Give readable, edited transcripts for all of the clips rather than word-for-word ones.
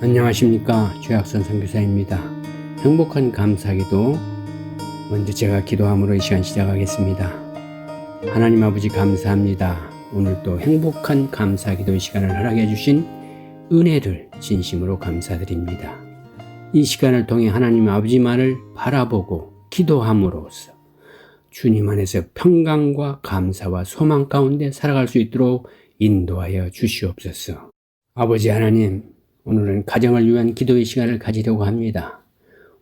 안녕하십니까, 최학선 선교사입니다. 행복한 감사기도 먼저 제가 기도함으로 이 시간 시작하겠습니다. 하나님 아버지 감사합니다. 오늘 또 행복한 감사기도 시간을 허락해 주신 은혜를 진심으로 감사드립니다. 이 시간을 통해 하나님 아버지만을 바라보고 기도함으로써 주님 안에서 평강과 감사와 소망 가운데 살아갈 수 있도록 인도하여 주시옵소서. 아버지 하나님, 오늘은 가정을 위한 기도의 시간을 가지려고 합니다.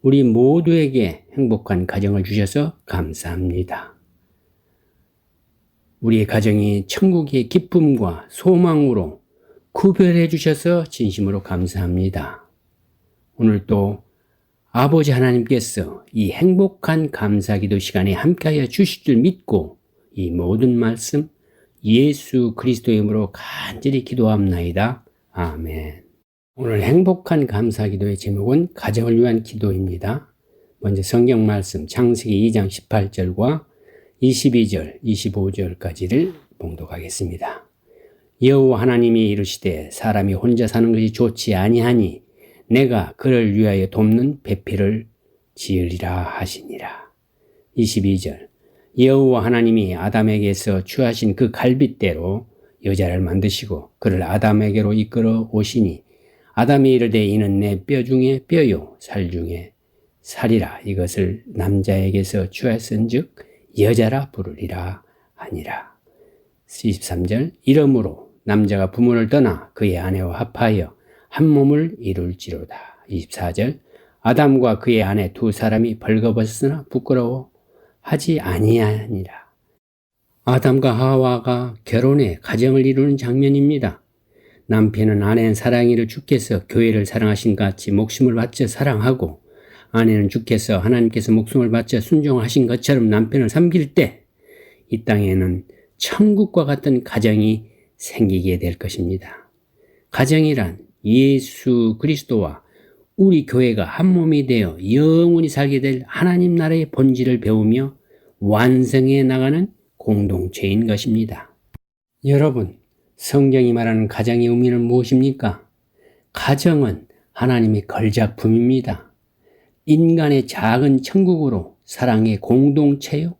우리 모두에게 행복한 가정을 주셔서 감사합니다. 우리의 가정이 천국의 기쁨과 소망으로 구별해 주셔서 진심으로 감사합니다. 오늘 또 아버지 하나님께서 이 행복한 감사기도 시간에 함께하여 주실 줄 믿고 이 모든 말씀 예수 그리스도의 이름으로 간절히 기도합나이다. 아멘. 오늘 행복한 감사기도의 제목은 가정을 위한 기도입니다. 먼저 성경 말씀 창세기 2장 18절과 22절, 25절까지를 봉독하겠습니다. 여호와 하나님이 이르시되 사람이 혼자 사는 것이 좋지 아니하니 내가 그를 위하여 돕는 배필을 지으리라 하시니라. 22절 여호와 하나님이 아담에게서 취하신 그 갈빗대로 여자를 만드시고 그를 아담에게로 이끌어 오시니 아담이 이르되 이는 내 뼈 중에 뼈요 살 중에 살이라. 이것을 남자에게서 취하였은즉 여자라 부르리라 하니라. 23절 이러므로 남자가 부모를 떠나 그의 아내와 합하여 한 몸을 이룰지로다. 24절 아담과 그의 아내 두 사람이 벌거벗으나 부끄러워하지 아니하니라. 아담과 하와가 결혼해 가정을 이루는 장면입니다. 남편은 아내는 사랑이를 주께서 교회를 사랑하신 같이 목숨을 바쳐 사랑하고 아내는 주께서 하나님께서 목숨을 바쳐 순종하신 것처럼 남편을 섬길 때 이 땅에는 천국과 같은 가정이 생기게 될 것입니다. 가정이란 예수 그리스도와 우리 교회가 한 몸이 되어 영원히 살게 될 하나님 나라의 본질을 배우며 완성해 나가는 공동체인 것입니다. 여러분, 성경이 말하는 가정의 의미는 무엇입니까? 가정은 하나님의 걸작품입니다. 인간의 작은 천국으로 사랑의 공동체요,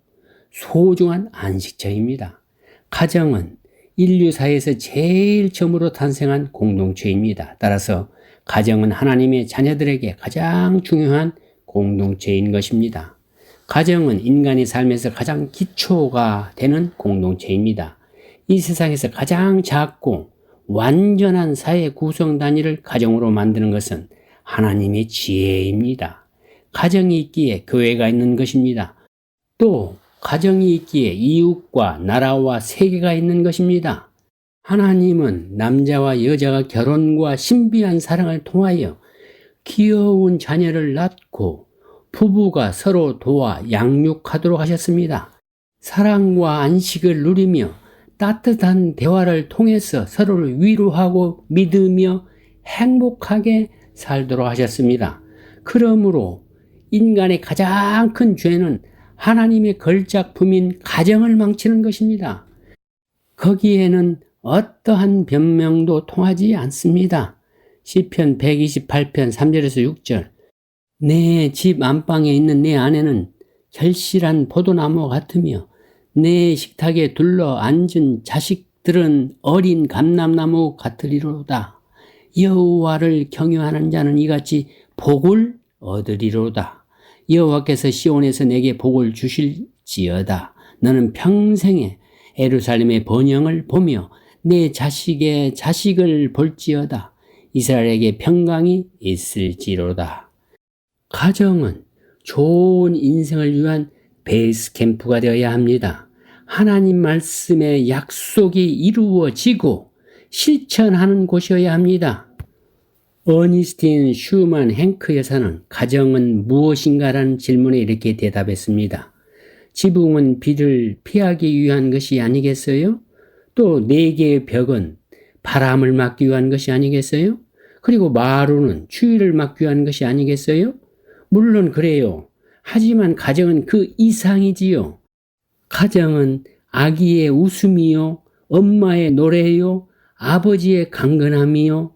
소중한 안식처입니다. 가정은 인류사에서 제일 처음으로 탄생한 공동체입니다. 따라서 가정은 하나님의 자녀들에게 가장 중요한 공동체인 것입니다. 가정은 인간의 삶에서 가장 기초가 되는 공동체입니다. 이 세상에서 가장 작고 완전한 사회 구성 단위를 가정으로 만드는 것은 하나님의 지혜입니다. 가정이 있기에 교회가 있는 것입니다. 또 가정이 있기에 이웃과 나라와 세계가 있는 것입니다. 하나님은 남자와 여자가 결혼과 신비한 사랑을 통하여 귀여운 자녀를 낳고 부부가 서로 도와 양육하도록 하셨습니다. 사랑과 안식을 누리며 따뜻한 대화를 통해서 서로를 위로하고 믿으며 행복하게 살도록 하셨습니다. 그러므로 인간의 가장 큰 죄는 하나님의 걸작품인 가정을 망치는 것입니다. 거기에는 어떠한 변명도 통하지 않습니다. 시편 128편 3절에서 6절 내 집 안방에 있는 내 아내는 결실한 포도나무 같으며 내 식탁에 둘러 앉은 자식들은 어린 감람나무 같으리로다. 여호와를 경외하는 자는 이같이 복을 얻으리로다. 여호와께서 시온에서 내게 복을 주실지어다. 너는 평생에 예루살렘의 번영을 보며 내 자식의 자식을 볼지어다. 이스라엘에게 평강이 있을지로다. 가정은 좋은 인생을 위한 베이스 캠프가 되어야 합니다. 하나님 말씀의 약속이 이루어지고 실천하는 곳이어야 합니다. 어니스틴 슈만 행크 여사는 가정은 무엇인가라는 질문에 이렇게 대답했습니다. 지붕은 비를 피하기 위한 것이 아니겠어요? 또 네 개의 벽은 바람을 막기 위한 것이 아니겠어요? 그리고 마루는 추위를 막기 위한 것이 아니겠어요? 물론 그래요. 하지만 가정은 그 이상이지요. 가정은 아기의 웃음이요, 엄마의 노래요, 아버지의 강건함이요,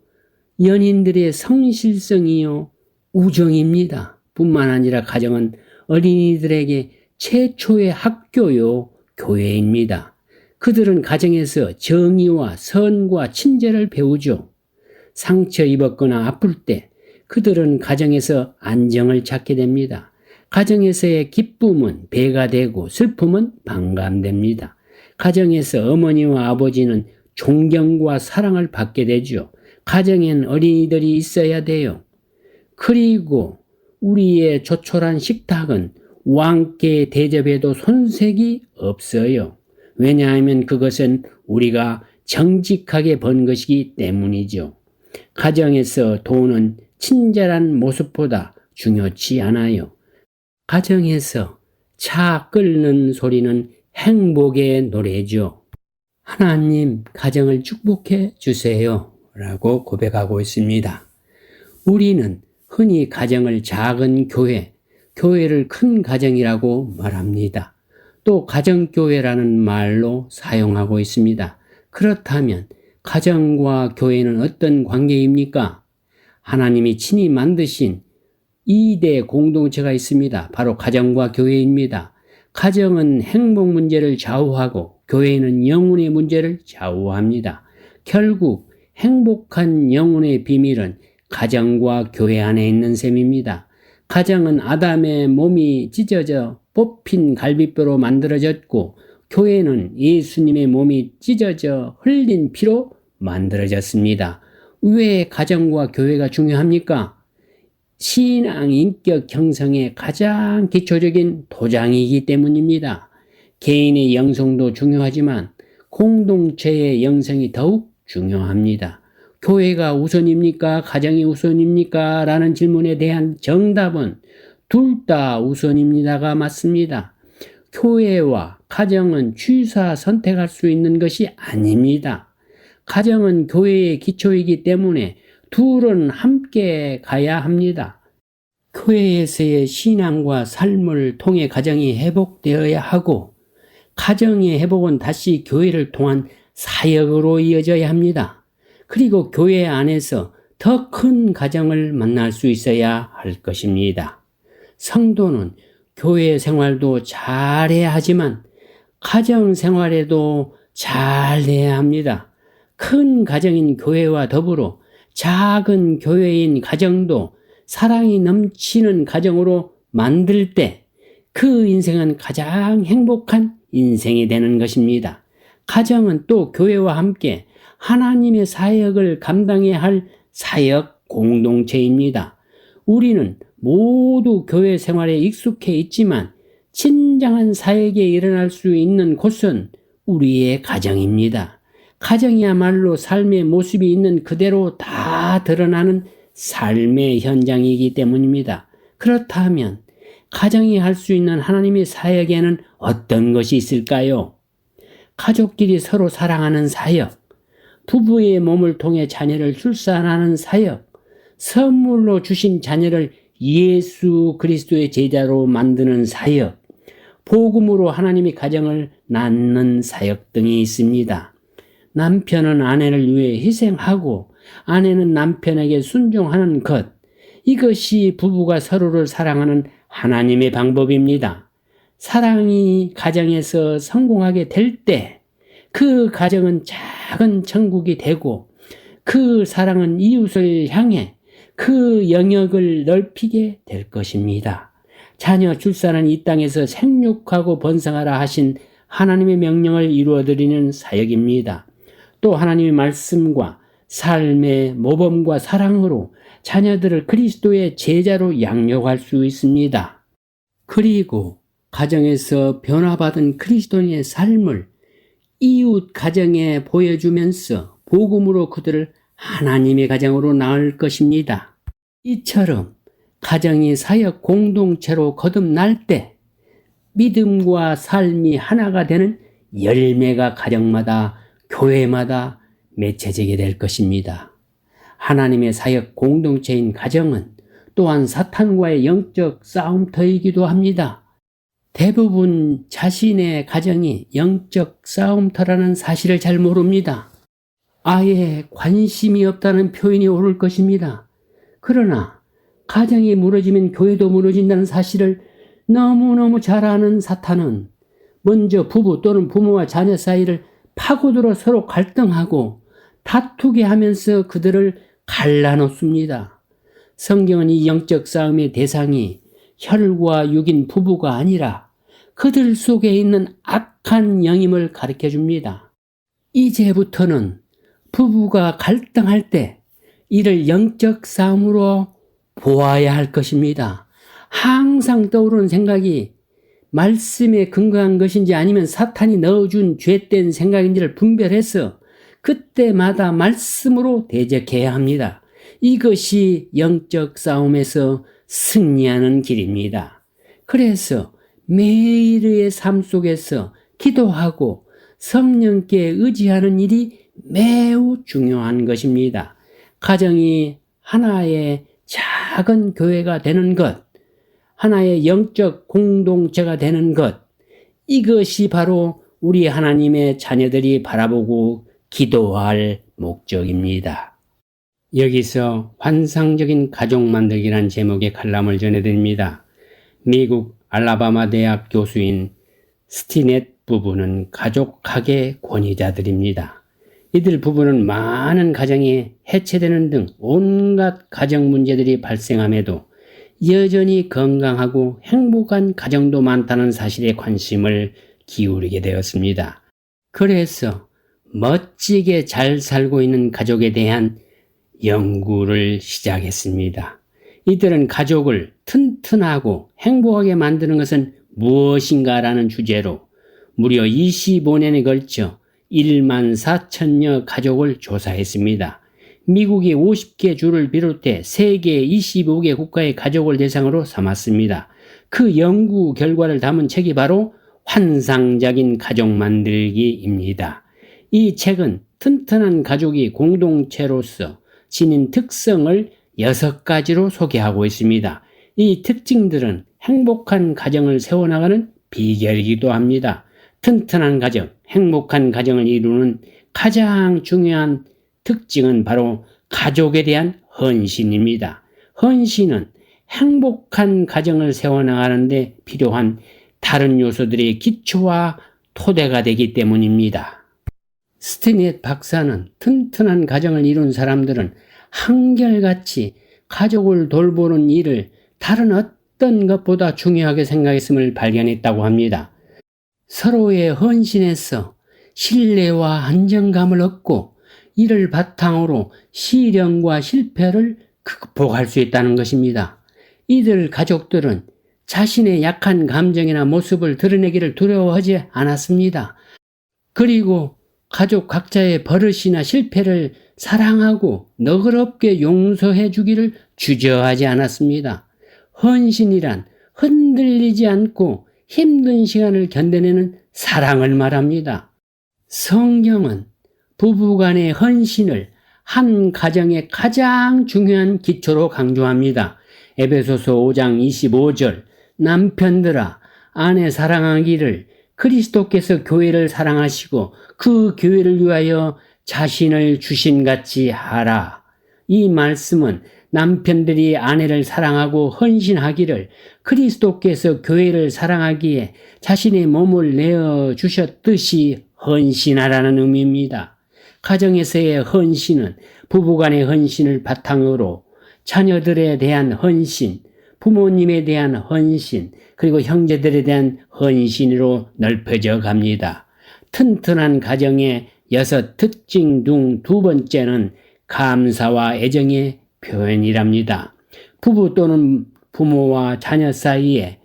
연인들의 성실성이요, 우정입니다. 뿐만 아니라 가정은 어린이들에게 최초의 학교요, 교회입니다. 그들은 가정에서 정의와 선과 친절을 배우죠. 상처 입었거나 아플 때 그들은 가정에서 안정을 찾게 됩니다. 가정에서의 기쁨은 배가 되고 슬픔은 반감됩니다. 가정에서 어머니와 아버지는 존경과 사랑을 받게 되죠. 가정엔 어린이들이 있어야 돼요. 그리고 우리의 조촐한 식탁은 왕께 대접해도 손색이 없어요. 왜냐하면 그것은 우리가 정직하게 번 것이기 때문이죠. 가정에서 돈은 친절한 모습보다 중요치 않아요. 가정에서 차 끓는 소리는 행복의 노래죠. 하나님, 가정을 축복해 주세요. 라고 고백하고 있습니다. 우리는 흔히 가정을 작은 교회, 교회를 큰 가정이라고 말합니다. 또 가정교회라는 말로 사용하고 있습니다. 그렇다면 가정과 교회는 어떤 관계입니까? 하나님이 친히 만드신 2대 공동체가 있습니다. 바로 가정과 교회입니다. 가정은 행복 문제를 좌우하고 교회는 영혼의 문제를 좌우합니다. 결국 행복한 영혼의 비밀은 가정과 교회 안에 있는 셈입니다. 가정은 아담의 몸이 찢어져 뽑힌 갈비뼈로 만들어졌고 교회는 예수님의 몸이 찢어져 흘린 피로 만들어졌습니다. 왜 가정과 교회가 중요합니까? 신앙 인격 형성의 가장 기초적인 도장이기 때문입니다. 개인의 영성도 중요하지만 공동체의 영성이 더욱 중요합니다. 교회가 우선입니까? 가정이 우선입니까? 라는 질문에 대한 정답은 둘 다 우선입니다가 맞습니다. 교회와 가정은 취사 선택할 수 있는 것이 아닙니다. 가정은 교회의 기초이기 때문에 둘은 함께 가야 합니다. 교회에서의 신앙과 삶을 통해 가정이 회복되어야 하고 가정의 회복은 다시 교회를 통한 사역으로 이어져야 합니다. 그리고 교회 안에서 더 큰 가정을 만날 수 있어야 할 것입니다. 성도는 교회 생활도 잘해야 하지만 가정 생활에도 잘해야 합니다. 큰 가정인 교회와 더불어 작은 교회인 가정도 사랑이 넘치는 가정으로 만들 때 그 인생은 가장 행복한 인생이 되는 것입니다. 가정은 또 교회와 함께 하나님의 사역을 감당해야 할 사역 공동체입니다. 우리는 모두 교회 생활에 익숙해 있지만 진정한 사역에 일어날 수 있는 곳은 우리의 가정입니다. 가정이야말로 삶의 모습이 있는 그대로 다 드러나는 삶의 현장이기 때문입니다. 그렇다면 가정이 할 수 있는 하나님의 사역에는 어떤 것이 있을까요? 가족끼리 서로 사랑하는 사역, 부부의 몸을 통해 자녀를 출산하는 사역, 선물로 주신 자녀를 예수 그리스도의 제자로 만드는 사역, 복음으로 하나님의 가정을 낳는 사역 등이 있습니다. 남편은 아내를 위해 희생하고 아내는 남편에게 순종하는 것, 이것이 부부가 서로를 사랑하는 하나님의 방법입니다. 사랑이 가정에서 성공하게 될 때 그 가정은 작은 천국이 되고 그 사랑은 이웃을 향해 그 영역을 넓히게 될 것입니다. 자녀 출산은 이 땅에서 생육하고 번성하라 하신 하나님의 명령을 이루어드리는 사역입니다. 또 하나님의 말씀과 삶의 모범과 사랑으로 자녀들을 그리스도의 제자로 양육할 수 있습니다. 그리고 가정에서 변화받은 그리스도인의 삶을 이웃 가정에 보여주면서 복음으로 그들을 하나님의 가정으로 낳을 것입니다. 이처럼 가정이 사역 공동체로 거듭날 때 믿음과 삶이 하나가 되는 열매가 가정마다 교회마다 맺혀지게 될 것입니다. 하나님의 사역 공동체인 가정은 또한 사탄과의 영적 싸움터이기도 합니다. 대부분 자신의 가정이 영적 싸움터라는 사실을 잘 모릅니다. 아예 관심이 없다는 표현이 옳을 것입니다. 그러나 가정이 무너지면 교회도 무너진다는 사실을 너무너무 잘 아는 사탄은 먼저 부부 또는 부모와 자녀 사이를 파고들어 서로 갈등하고 다투게 하면서 그들을 갈라놓습니다. 성경은 이 영적 싸움의 대상이 혈과 육인 부부가 아니라 그들 속에 있는 악한 영임을 가르쳐 줍니다. 이제부터는 부부가 갈등할 때 이를 영적 싸움으로 보아야 할 것입니다. 항상 떠오르는 생각이 말씀에 근거한 것인지 아니면 사탄이 넣어준 죄된 생각인지를 분별해서 그때마다 말씀으로 대적해야 합니다. 이것이 영적 싸움에서 승리하는 길입니다. 그래서 매일의 삶 속에서 기도하고 성령께 의지하는 일이 매우 중요한 것입니다. 가정이 하나의 작은 교회가 되는 것, 하나의 영적 공동체가 되는 것, 이것이 바로 우리 하나님의 자녀들이 바라보고 기도할 목적입니다. 여기서 환상적인 가족 만들기란 제목의 칼럼을 전해드립니다. 미국 알라바마 대학 교수인 스티넷 부부는 가족학의 권위자들입니다. 이들 부부는 많은 가정이 해체되는 등 온갖 가정 문제들이 발생함에도 여전히 건강하고 행복한 가정도 많다는 사실에 관심을 기울이게 되었습니다. 그래서 멋지게 잘 살고 있는 가족에 대한 연구를 시작했습니다. 이들은 가족을 튼튼하고 행복하게 만드는 것은 무엇인가라는 주제로 무려 25년에 걸쳐 1만 4천여 가족을 조사했습니다. 미국이 50개 주를 비롯해 세계 25개 국가의 가족을 대상으로 삼았습니다. 그 연구 결과를 담은 책이 바로 환상적인 가족 만들기입니다. 이 책은 튼튼한 가족이 공동체로서 지닌 특성을 6가지로 소개하고 있습니다. 이 특징들은 행복한 가정을 세워나가는 비결이기도 합니다. 튼튼한 가정, 행복한 가정을 이루는 가장 중요한 특징은 바로 가족에 대한 헌신입니다. 헌신은 행복한 가정을 세워나가는 데 필요한 다른 요소들의 기초와 토대가 되기 때문입니다. 스티넷 박사는 튼튼한 가정을 이룬 사람들은 한결같이 가족을 돌보는 일을 다른 어떤 것보다 중요하게 생각했음을 발견했다고 합니다. 서로의 헌신에서 신뢰와 안정감을 얻고 이를 바탕으로 시련과 실패를 극복할 수 있다는 것입니다. 이들 가족들은 자신의 약한 감정이나 모습을 드러내기를 두려워하지 않았습니다. 그리고 가족 각자의 버릇이나 실패를 사랑하고 너그럽게 용서해 주기를 주저하지 않았습니다. 헌신이란 흔들리지 않고 힘든 시간을 견뎌내는 사랑을 말합니다. 성경은 부부간의 헌신을 한 가정의 가장 중요한 기초로 강조합니다. 에베소서 5장 25절 남편들아 아내 사랑하기를 그리스도께서 교회를 사랑하시고 그 교회를 위하여 자신을 주심같이 하라. 이 말씀은 남편들이 아내를 사랑하고 헌신하기를 그리스도께서 교회를 사랑하기에 자신의 몸을 내어 주셨듯이 헌신하라는 의미입니다. 가정에서의 헌신은 부부간의 헌신을 바탕으로 자녀들에 대한 헌신, 부모님에 대한 헌신, 그리고 형제들에 대한 헌신으로 넓혀져 갑니다. 튼튼한 가정의 6 특징 중 2번째는 감사와 애정의 표현이랍니다. 부부 또는 부모와 자녀 사이에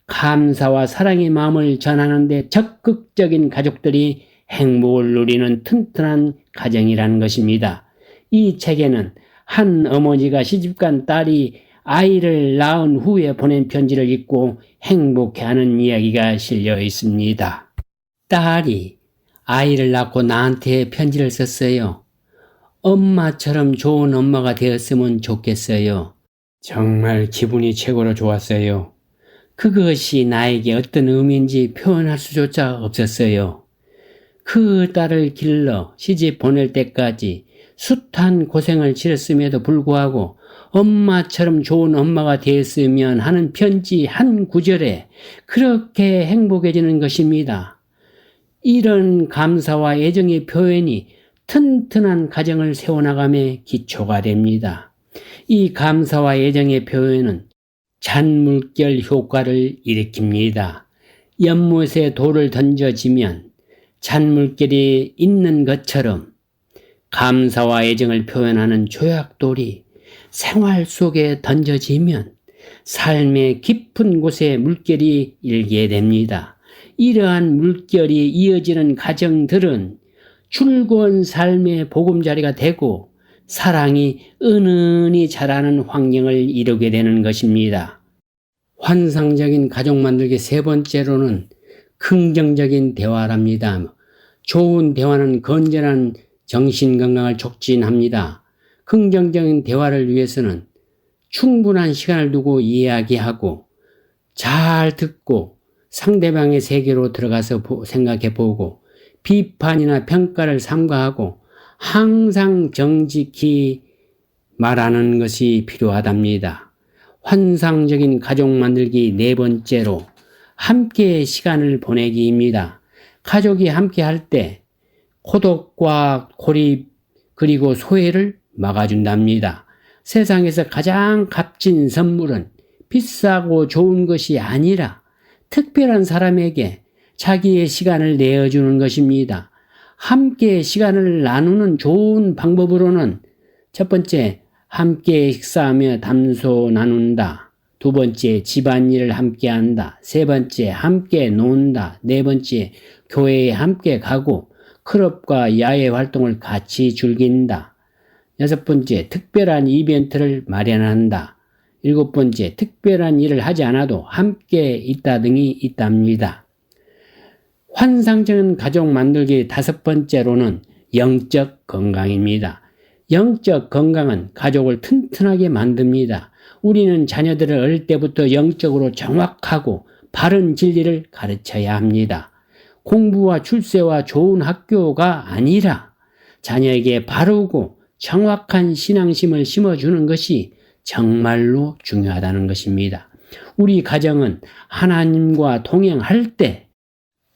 감사와 사랑의 마음을 전하는 데 적극적인 가족들이 행복을 누리는 튼튼한 가정이라는 것입니다. 이 책에는 한 어머니가 시집간 딸이 아이를 낳은 후에 보낸 편지를 읽고 행복해하는 이야기가 실려 있습니다. 딸이 아이를 낳고 나한테 편지를 썼어요. 엄마처럼 좋은 엄마가 되었으면 좋겠어요. 정말 기분이 최고로 좋았어요. 그것이 나에게 어떤 의미인지 표현할 수조차 없었어요. 그 딸을 길러 시집 보낼 때까지 숱한 고생을 치렀음에도 불구하고 엄마처럼 좋은 엄마가 되었으면 하는 편지 한 구절에 그렇게 행복해지는 것입니다. 이런 감사와 애정의 표현이 튼튼한 가정을 세워나감에 기초가 됩니다. 이 감사와 애정의 표현은 잔물결 효과를 일으킵니다. 연못에 돌을 던져지면 잔물결이 있는 것처럼 감사와 애정을 표현하는 조약돌이 생활 속에 던져지면 삶의 깊은 곳에 물결이 일게 됩니다. 이러한 물결이 이어지는 가정들은 즐거운 삶의 보금자리가 되고 사랑이 은은히 자라는 환경을 이루게 되는 것입니다. 환상적인 가족 만들기 세 번째로는 긍정적인 대화랍니다. 좋은 대화는 건전한 정신건강을 촉진합니다. 긍정적인 대화를 위해서는 충분한 시간을 두고 이야기하고 잘 듣고 상대방의 세계로 들어가서 생각해보고 비판이나 평가를 삼가하고 항상 정직히 말하는 것이 필요하답니다. 환상적인 가족 만들기 네 번째로 함께 시간을 보내기입니다. 가족이 함께 할 때 고독과 고립 그리고 소외를 막아준답니다. 세상에서 가장 값진 선물은 비싸고 좋은 것이 아니라 특별한 사람에게 자기의 시간을 내어주는 것입니다. 함께 시간을 나누는 좋은 방법으로는 첫 번째, 함께 식사하며 담소 나눈다. 두 번째, 집안일을 함께 한다. 세 번째, 함께 논다. 네 번째, 교회에 함께 가고 클럽과 야외 활동을 같이 즐긴다. 여섯 번째, 특별한 이벤트를 마련한다. 일곱 번째, 특별한 일을 하지 않아도 함께 있다 등이 있답니다. 환상적인 가족 만들기 다섯 번째로는 영적 건강입니다. 영적 건강은 가족을 튼튼하게 만듭니다. 우리는 자녀들을 어릴 때부터 영적으로 정확하고 바른 진리를 가르쳐야 합니다. 공부와 출세와 좋은 학교가 아니라 자녀에게 바르고 정확한 신앙심을 심어주는 것이 정말로 중요하다는 것입니다. 우리 가정은 하나님과 동행할 때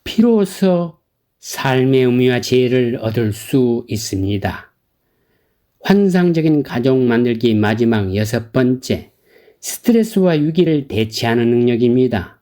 비로소 삶의 의미와 지혜를 얻을 수 있습니다. 환상적인 가족 만들기 마지막 여섯 번째, 스트레스와 위기를 대처하는 능력입니다.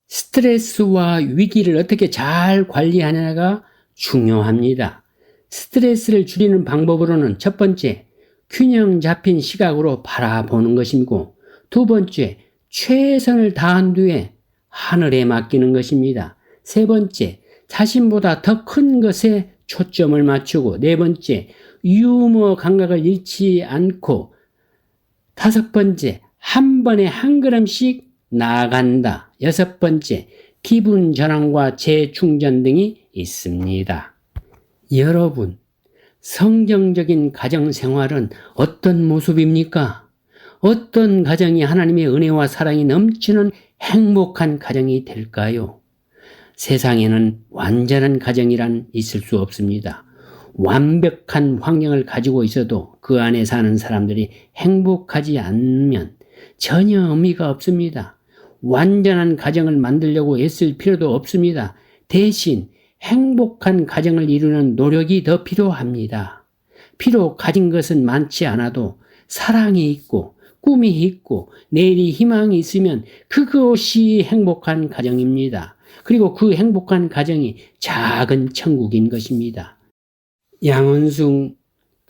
스트레스와 위기를 어떻게 잘 관리하느냐가 중요합니다. 스트레스를 줄이는 방법으로는 첫 번째, 균형 잡힌 시각으로 바라보는 것이고 두 번째, 최선을 다한 뒤에 하늘에 맡기는 것입니다. 세 번째, 자신보다 더 큰 것에 초점을 맞추고 네 번째, 유머 감각을 잃지 않고 다섯 번째, 한 번에 한 걸음씩 나아간다. 여섯 번째, 기분 전환과 재충전 등이 있습니다. 여러분, 성경적인 가정생활은 어떤 모습입니까? 어떤 가정이 하나님의 은혜와 사랑이 넘치는 행복한 가정이 될까요? 세상에는 완전한 가정이란 있을 수 없습니다. 완벽한 환경을 가지고 있어도 그 안에 사는 사람들이 행복하지 않으면 전혀 의미가 없습니다. 완전한 가정을 만들려고 애쓸 필요도 없습니다. 대신 행복한 가정을 이루는 노력이 더 필요합니다. 비록 가진 것은 많지 않아도 사랑이 있고 꿈이 있고 내일이 희망이 있으면 그것이 행복한 가정입니다. 그리고 그 행복한 가정이 작은 천국인 것입니다. 양원숭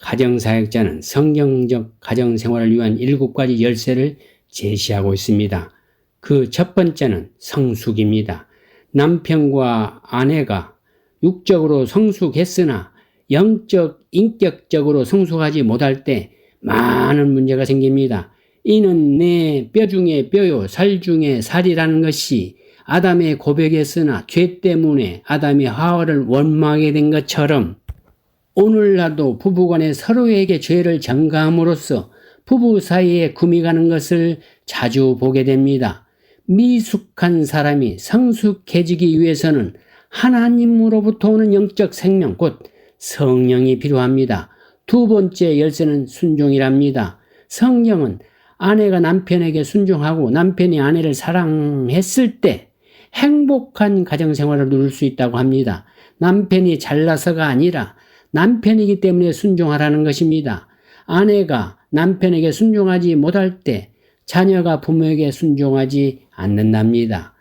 가정사역자는 성경적 가정생활을 위한 7가지 열쇠를 제시하고 있습니다. 그 첫 번째는 성숙입니다. 남편과 아내가 육적으로 성숙했으나 영적, 인격적으로 성숙하지 못할 때 많은 문제가 생깁니다. 이는 내 뼈 중에 뼈요 살 중에 살이라는 것이 아담의 고백에서나 죄 때문에 아담이 하와를 원망하게 된 것처럼 오늘날도 부부간에 서로에게 죄를 전가함으로써 부부 사이에 금이 가는 것을 자주 보게 됩니다. 미숙한 사람이 성숙해지기 위해서는 하나님으로부터 오는 영적 생명, 곧 성령이 필요합니다. 두 번째 열쇠는 순종이랍니다. 성령은 아내가 남편에게 순종하고 남편이 아내를 사랑했을 때 행복한 가정생활을 누릴 수 있다고 합니다. 남편이 잘나서가 아니라 남편이기 때문에 순종하라는 것입니다. 아내가 남편에게 순종하지 못할 때 자녀가 부모에게 순종하지 않는답니다.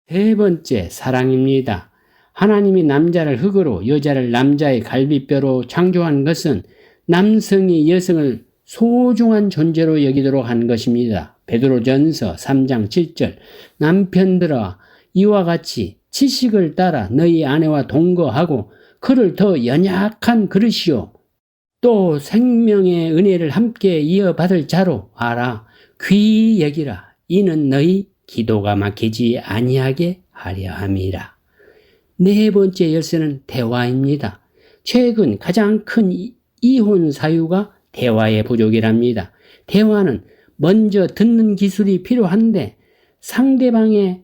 세 번째, 사랑입니다. 하나님이 남자를 흙으로 여자를 남자의 갈비뼈로 창조한 것은 남성이 여성을 소중한 존재로 여기도록 한 것입니다. 베드로전서 3장 7절 남편들아 이와 같이 지식을 따라 너희 아내와 동거하고 그를 더 연약한 그릇이요 또 생명의 은혜를 함께 이어받을 자로 알아 귀히 여기라. 이는 너희 기도가 막히지 아니하게 하려 함이라. 네 번째 열쇠는 대화입니다. 최근 가장 큰 이혼 사유가 대화의 부족이랍니다. 대화는 먼저 듣는 기술이 필요한데 상대방의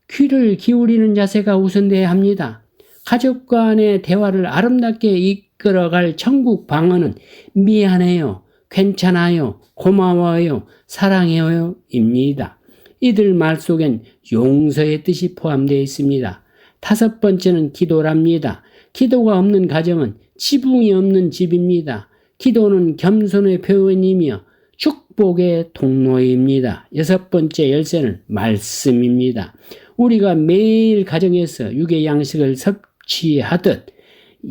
귀를 기울이는 자세가 우선돼야 합니다. 가족 간의 대화를 아름답게 이끌어갈 천국 방언은 미안해요, 괜찮아요, 고마워요, 사랑해요 입니다. 이들 말 속엔 용서의 뜻이 포함되어 있습니다. 다섯 번째는 기도랍니다. 기도가 없는 가정은 지붕이 없는 집입니다. 기도는 겸손의 표현이며 축복의 통로입니다. 여섯 번째 열쇠는 말씀입니다. 우리가 매일 가정에서 육의 양식을 섭취하듯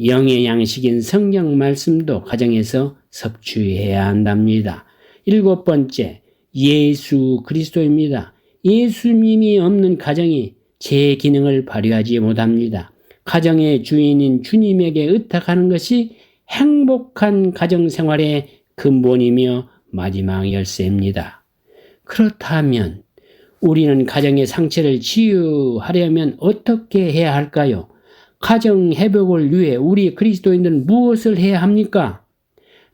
영의 양식인 성경 말씀도 가정에서 섭취해야 한답니다. 일곱 번째, 예수 그리스도입니다. 예수님이 없는 가정이 제 기능을 발휘하지 못합니다. 가정의 주인인 주님에게 의탁하는 것이 행복한 가정생활의 근본이며 마지막 열쇠입니다. 그렇다면 우리는 가정의 상처를 치유하려면 어떻게 해야 할까요? 가정 회복을 위해 우리 그리스도인들은 무엇을 해야 합니까?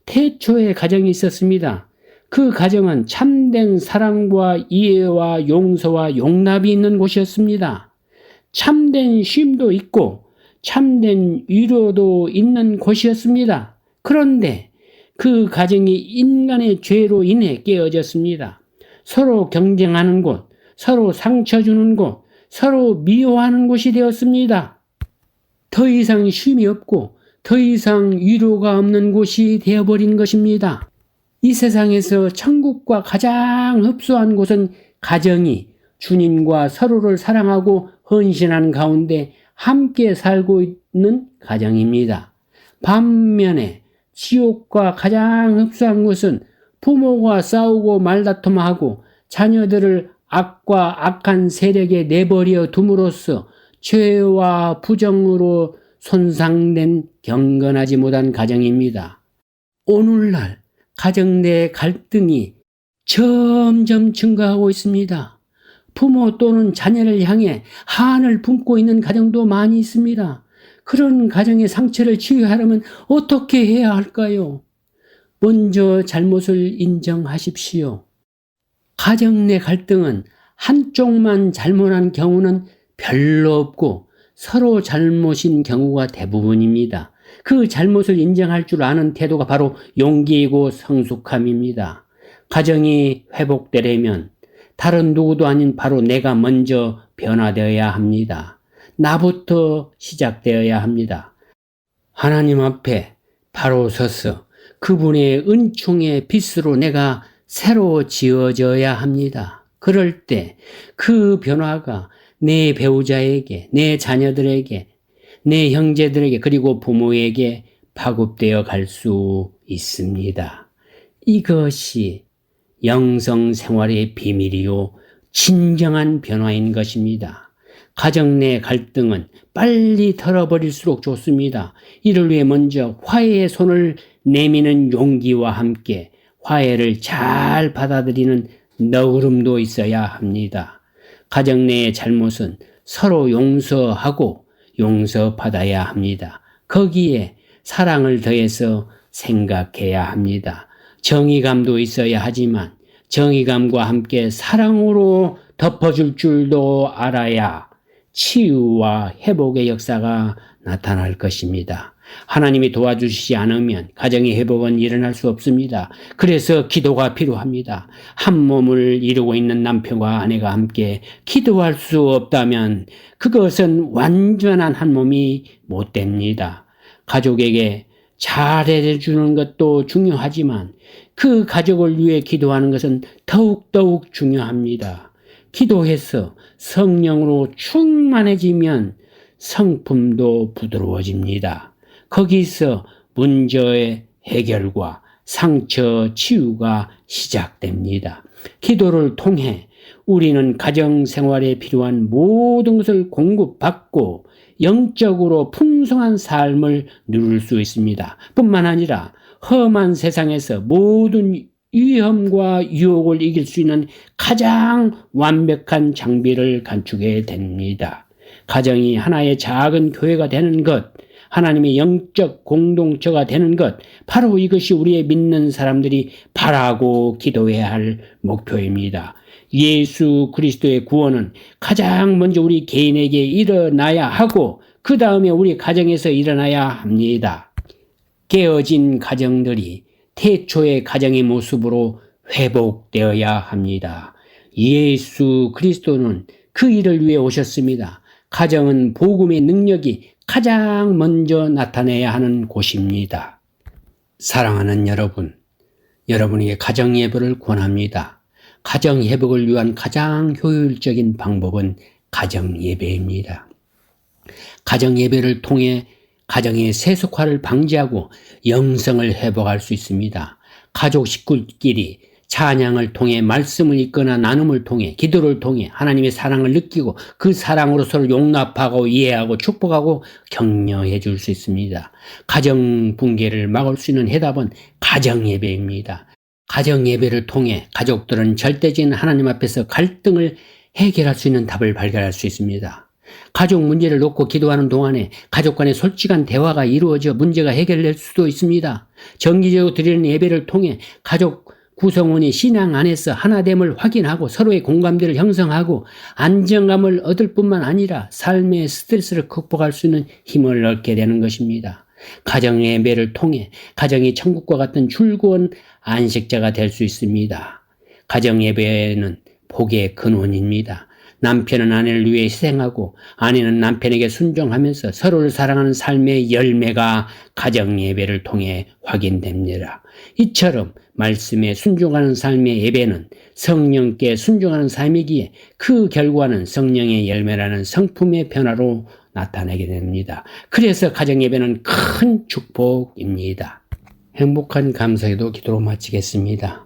태초에 가정이 있었습니다. 그 가정은 참된 사랑과 이해와 용서와 용납이 있는 곳이었습니다. 참된 쉼도 있고 참된 위로도 있는 곳이었습니다. 그런데 그 가정이 인간의 죄로 인해 깨어졌습니다. 서로 경쟁하는 곳, 서로 상처 주는 곳, 서로 미워하는 곳이 되었습니다. 더 이상 쉼이 없고 더 이상 위로가 없는 곳이 되어버린 것입니다. 이 세상에서 천국과 가장 흡수한 곳은 가정이 주님과 서로를 사랑하고 헌신하는 가운데 함께 살고 있는 가정입니다. 반면에 지옥과 가장 흡수한 곳은 부모가 싸우고 말다툼하고 자녀들을 악과 악한 세력에 내버려 둠으로써 죄와 부정으로 손상된 경건하지 못한 가정입니다. 오늘날 가정 내 갈등이 점점 증가하고 있습니다. 부모 또는 자녀를 향해 한을 품고 있는 가정도 많이 있습니다. 그런 가정의 상처를 치유하려면 어떻게 해야 할까요? 먼저 잘못을 인정하십시오. 가정 내 갈등은 한쪽만 잘못한 경우는 별로 없고 서로 잘못인 경우가 대부분입니다. 그 잘못을 인정할 줄 아는 태도가 바로 용기이고 성숙함입니다. 가정이 회복되려면 다른 누구도 아닌 바로 내가 먼저 변화되어야 합니다. 나부터 시작되어야 합니다. 하나님 앞에 바로 서서 그분의 은총의 빛으로 내가 새로 지어져야 합니다. 그럴 때 그 변화가 내 배우자에게, 내 자녀들에게, 내 형제들에게 그리고 부모에게 파급되어 갈 수 있습니다. 이것이 영성 생활의 비밀이요 진정한 변화인 것입니다. 가정 내 갈등은 빨리 털어버릴수록 좋습니다. 이를 위해 먼저 화해의 손을 내미는 용기와 함께 화해를 잘 받아들이는 너그름도 있어야 합니다. 가정 내의 잘못은 서로 용서하고 용서받아야 합니다. 거기에 사랑을 더해서 생각해야 합니다. 정의감도 있어야 하지만 정의감과 함께 사랑으로 덮어줄 줄도 알아야 치유와 회복의 역사가 나타날 것입니다. 하나님이 도와주시지 않으면 가정의 회복은 일어날 수 없습니다. 그래서 기도가 필요합니다. 한 몸을 이루고 있는 남편과 아내가 함께 기도할 수 없다면 그것은 완전한 한 몸이 못 됩니다. 가족에게 잘해주는 것도 중요하지만 그 가족을 위해 기도하는 것은 더욱 중요합니다. 기도해서 성령으로 충만해지면 성품도 부드러워집니다. 거기서 문제의 해결과 상처 치유가 시작됩니다. 기도를 통해 우리는 가정생활에 필요한 모든 것을 공급받고 영적으로 풍성한 삶을 누릴 수 있습니다. 뿐만 아니라 험한 세상에서 모든 위험과 유혹을 이길 수 있는 가장 완벽한 장비를 갖추게 됩니다. 가정이 하나의 작은 교회가 되는 것, 하나님의 영적 공동체가 되는 것, 바로 이것이 우리의 믿는 사람들이 바라고 기도해야 할 목표입니다. 예수 그리스도의 구원은 가장 먼저 우리 개인에게 일어나야 하고 그 다음에 우리 가정에서 일어나야 합니다. 깨어진 가정들이 태초의 가정의 모습으로 회복되어야 합니다. 예수 그리스도는 그 일을 위해 오셨습니다. 가정은 복음의 능력이 가장 먼저 나타내야 하는 곳입니다. 사랑하는 여러분, 여러분에게 가정 예배를 권합니다. 가정 회복을 위한 가장 효율적인 방법은 가정 예배입니다. 가정 예배를 통해 가정의 세속화를 방지하고 영성을 회복할 수 있습니다. 가족 식구끼리 찬양을 통해 말씀을 읽거나 나눔을 통해 기도를 통해 하나님의 사랑을 느끼고 그 사랑으로 서로 용납하고 이해하고 축복하고 격려해 줄 수 있습니다. 가정 붕괴를 막을 수 있는 해답은 가정 예배입니다. 가정 예배를 통해 가족들은 절대적인 하나님 앞에서 갈등을 해결할 수 있는 답을 발견할 수 있습니다. 가족 문제를 놓고 기도하는 동안에 가족 간의 솔직한 대화가 이루어져 문제가 해결될 수도 있습니다. 정기적으로 드리는 예배를 통해 가족 구성원이 신앙 안에서 하나됨을 확인하고 서로의 공감대를 형성하고 안정감을 얻을 뿐만 아니라 삶의 스트레스를 극복할 수 있는 힘을 얻게 되는 것입니다. 가정 예배를 통해 가정이 천국과 같은 즐거운 안식자가 될 수 있습니다. 가정 예배는 복의 근원입니다. 남편은 아내를 위해 희생하고 아내는 남편에게 순종하면서 서로를 사랑하는 삶의 열매가 가정 예배를 통해 확인됩니다. 이처럼 말씀에 순종하는 삶의 예배는 성령께 순종하는 삶이기에 그 결과는 성령의 열매라는 성품의 변화로 나타나게 됩니다. 그래서 가정 예배는 큰 축복입니다. 행복한 감사기도 기도로 마치겠습니다.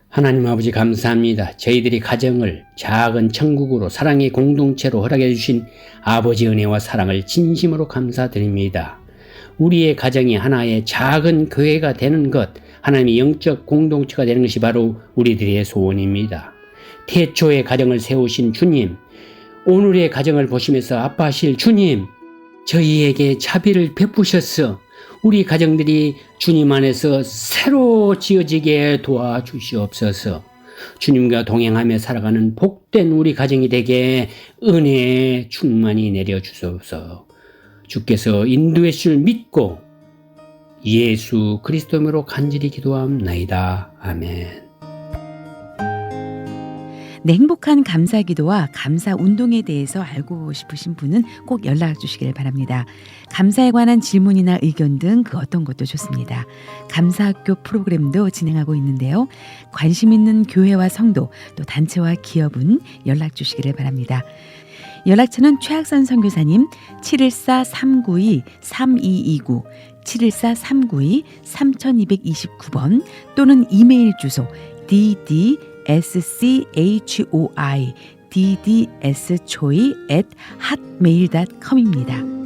하나님 아버지 감사합니다. 저희들이 가정을 작은 천국으로 사랑의 공동체로 허락해 주신 아버지 은혜와 사랑을 진심으로 감사드립니다. 우리의 가정이 하나의 작은 교회가 되는 것, 하나님의 영적 공동체가 되는 것이 바로 우리들의 소원입니다. 태초의 가정을 세우신 주님, 오늘의 가정을 보시면서 아파하실 주님, 저희에게 자비를 베푸셔서 우리 가정들이 주님 안에서 새로 지어지게 도와주시옵소서. 주님과 동행하며 살아가는 복된 우리 가정이 되게 은혜의 충만히 내려주소서. 주께서 인도해 주실 믿고 예수 그리스도로 간절히 기도함나이다. 아멘. 네, 행복한 감사기도와 감사운동에 대해서 알고 싶으신 분은 꼭 연락 주시길 바랍니다. 감사에 관한 질문이나 의견 등 그 어떤 것도 좋습니다. 감사학교 프로그램도 진행하고 있는데요. 관심 있는 교회와 성도 또 단체와 기업은 연락 주시기를 바랍니다. 연락처는 최학선 선교사님 714-392-3229 714-392-3229번 또는 이메일 주소 ddschoi@hotmail.com입니다.